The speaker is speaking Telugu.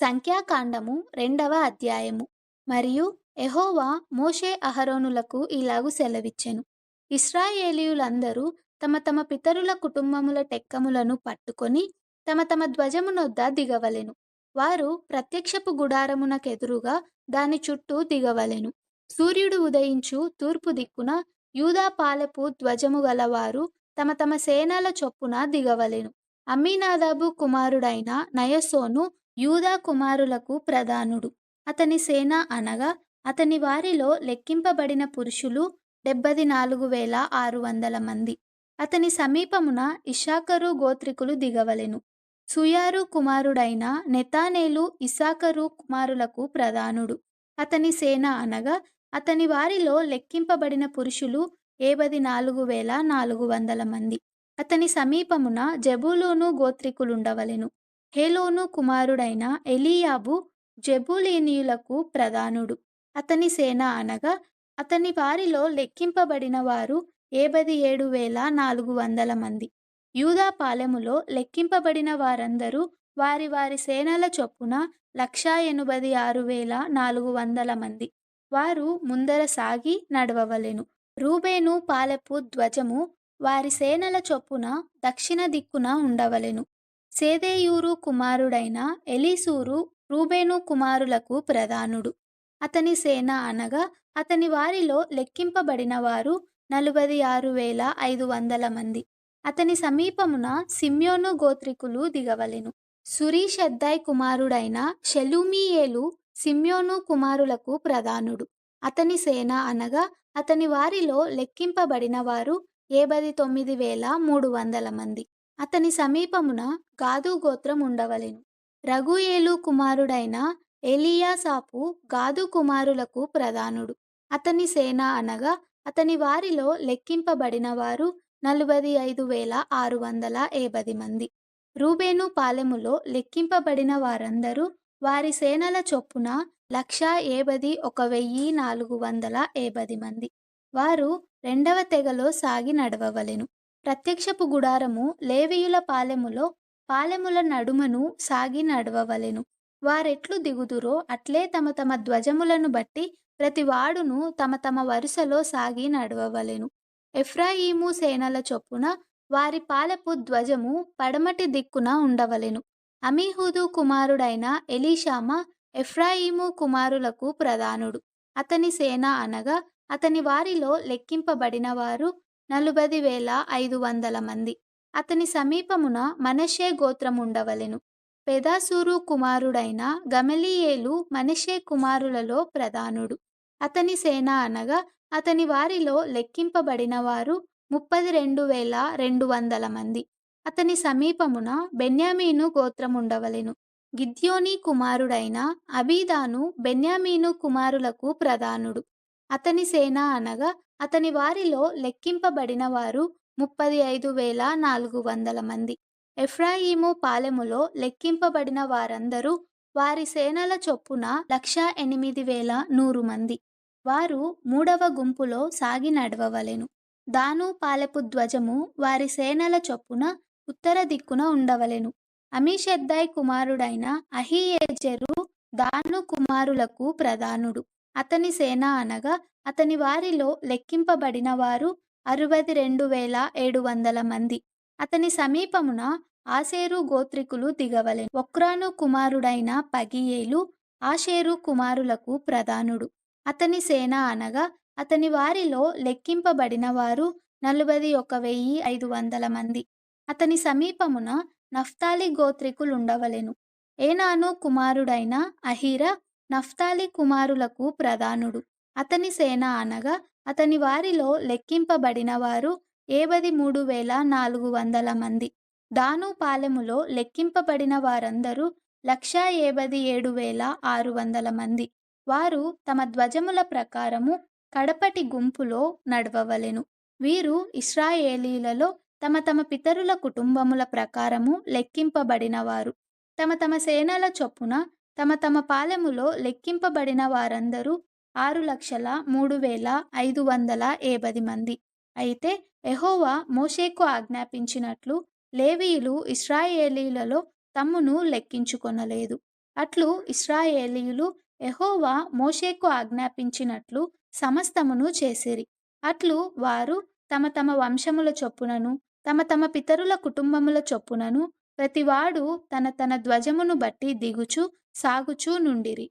సంఖ్యాకాండము 2వ అధ్యాయము. మరియు యెహోవా మోషే అహరోనులకు ఇలాగు సెలవిచ్చెను. ఇశ్రాయేలీయులందరూ తమ తమ పితరుల కుటుంబముల టెక్కములను పట్టుకొని తమ తమ ధ్వజమునొద్ద దిగవలెను. వారు ప్రత్యక్షపు గుడారమునకెదురుగా దాని చుట్టూ దిగవలెను. సూర్యుడు ఉదయించు తూర్పు దిక్కున యూదా పాలెపు ధ్వజము గలవారు తమ తమ సేనల చొప్పున దిగవలెను. అమ్మీనాదాబు కుమారుడైన నయస్సోను యూదా కుమారులకు ప్రధానుడు. అతని సేన అనగా అతని వారిలో లెక్కింపబడిన పురుషులు 74,600 మంది. అతని సమీపమున ఇశ్శాఖారు గోత్రికులు దిగవలెను. సూయారు కుమారుడైన నెతనేలు ఇశ్శాఖారు కుమారులకు ప్రధానుడు. అతని సేన అనగా అతని వారిలో లెక్కింపబడిన పురుషులు 74,400 మంది. అతని సమీపమున జెబూలూను గోత్రికులుండవలెను. హేలోను కుమారుడైన ఎలీయాబు జెబూలూనీయులకు ప్రధానుడు. అతని సేన అనగా అతని వారిలో లెక్కింపబడిన వారు 77,400 మంది. యూదా పాలెములో లెక్కింపబడిన వారందరూ వారి వారి సేనల చొప్పున 186,400 మంది. వారు ముందర సాగి నడవవలెను. రూబేను పాలెపు ధ్వజము వారి సేనల చొప్పున దక్షిణ దిక్కున ఉండవలెను. సేదేయూరు కుమారుడైన ఎలీసూరు రూబేను కుమారులకు ప్రధానుడు. అతని సేన అనగా అతని వారిలో లెక్కింపబడిన వారు 46,500 మంది. అతని సమీపమున సిమ్యోను గోత్రికులు దిగవలెను. సురీషద్దై కుమారుడైన షెలుమీయేలు సిమ్యోను కుమారులకు ప్రధానుడు. అతని సేన అనగా అతని వారిలో లెక్కింపబడిన వారు 79,300 మంది. అతని సమీపమున గాదు గోత్రం ఉండవలెను. రగూయేలు కుమారుడైన ఎలీయాసాపు గాదు కుమారులకు ప్రధానుడు. అతని సేన అనగా అతని వారిలో లెక్కింపబడిన వారు 45,650 మంది. రూబేను పాలెములో లెక్కింపబడిన వారందరూ వారి సేనల చొప్పున 1,71,450 మంది. వారు రెండవ తెగలో సాగి నడవవలెను. ప్రత్యక్షపు గుడారము లేవీయుల పాలెముల నడుమను సాగి నడవవలెను. వారెట్లు దిగుదురో అట్లే తమ తమ ధ్వజములను బట్టి ప్రతి వాడును తమ తమ వరుసలో సాగి నడవవలెను. ఎఫ్రాయిము సేనల చొప్పున వారి పాలెపు ధ్వజము పడమటి దిక్కున ఉండవలెను. అమీహూదు కుమారుడైన ఎలీషామా ఎఫ్రాయిము కుమారులకు ప్రధానుడు. అతని సేన అనగా అతని వారిలో లెక్కింపబడిన వారు 40,500 మంది. అతని సమీపమున మనష్షే గోత్రముండవలెను. పెదాసూరు కుమారుడైన గమలీయేలు మనష్షే కుమారులలో ప్రధానుడు. అతని సేన అనగా అతని వారిలో లెక్కింపబడిన వారు 32,200 మంది. అతని సమీపమున బెన్యామీను గోత్రముండవలెను. గిద్యోనీ కుమారుడైన అబీదాను బెన్యామీను కుమారులకు ప్రధానుడు. అతని సేన అనగా అతని వారిలో లెక్కింపబడిన వారు 35,400 మంది. ఎఫ్రాయిము పాలెములో లెక్కింపబడిన వారందరూ వారి సేనల చొప్పున 108,100 మంది. వారు మూడవ గుంపులో సాగి నడవవలెను. దాను పాలెపు ధ్వజము వారి సేనల చొప్పున ఉత్తర దిక్కున ఉండవలెను. అమీషద్దై కుమారుడైన అహీయెజెరు దాను కుమారులకు ప్రధానుడు. అతని సేన అనగా అతని వారిలో లెక్కింపబడిన వారు 62,700 మంది. అతని సమీపమున ఆషేరు గోత్రికులు దిగవలెను. ఒక్రాను కుమారుడైన పగీయేలు ఆషేరు కుమారులకు ప్రధానుడు. అతని సేన అనగా అతని వారిలో లెక్కింపబడిన వారు 41,500 మంది. అతని సమీపమున నఫ్తాలి గోత్రికులుండవలెను. ఏనాను కుమారుడైన అహీర నఫ్తాలి కుమారులకు ప్రధానుడు. అతని సేన అనగా అతని వారిలో లెక్కింపబడిన వారు 73,400 మంది. దాను పాలెములో లెక్కింపబడిన వారందరూ 1,57,600 మంది. వారు తమ ధ్వజముల ప్రకారము కడపటి గుంపులో నడవవలెను. వీరు ఇశ్రాయేలీయులలో తమ తమ పితరుల కుటుంబముల ప్రకారము లెక్కింపబడినవారు. తమ తమ సేనల చొప్పున తమ తమ పాలెములో లెక్కింపబడిన వారందరూ 6,03,550 మంది. అయితే యెహోవా మోషేకు ఆజ్ఞాపించినట్లు లేవీయులు ఇశ్రాయేలీయులలో తమ్మును లెక్కించుకొనలేదు. అట్లు ఇశ్రాయేలీయులు యెహోవా మోషేకు ఆజ్ఞాపించినట్లు సమస్తమును చేసిరి. అట్లు వారు తమ తమ వంశముల చొప్పునను, తమ తమ పితరుల కుటుంబముల చొప్పునను ప్రతివాడు తన తన ధ్వజమును బట్టి దిగుచు, సాగుచూ నుండిరి.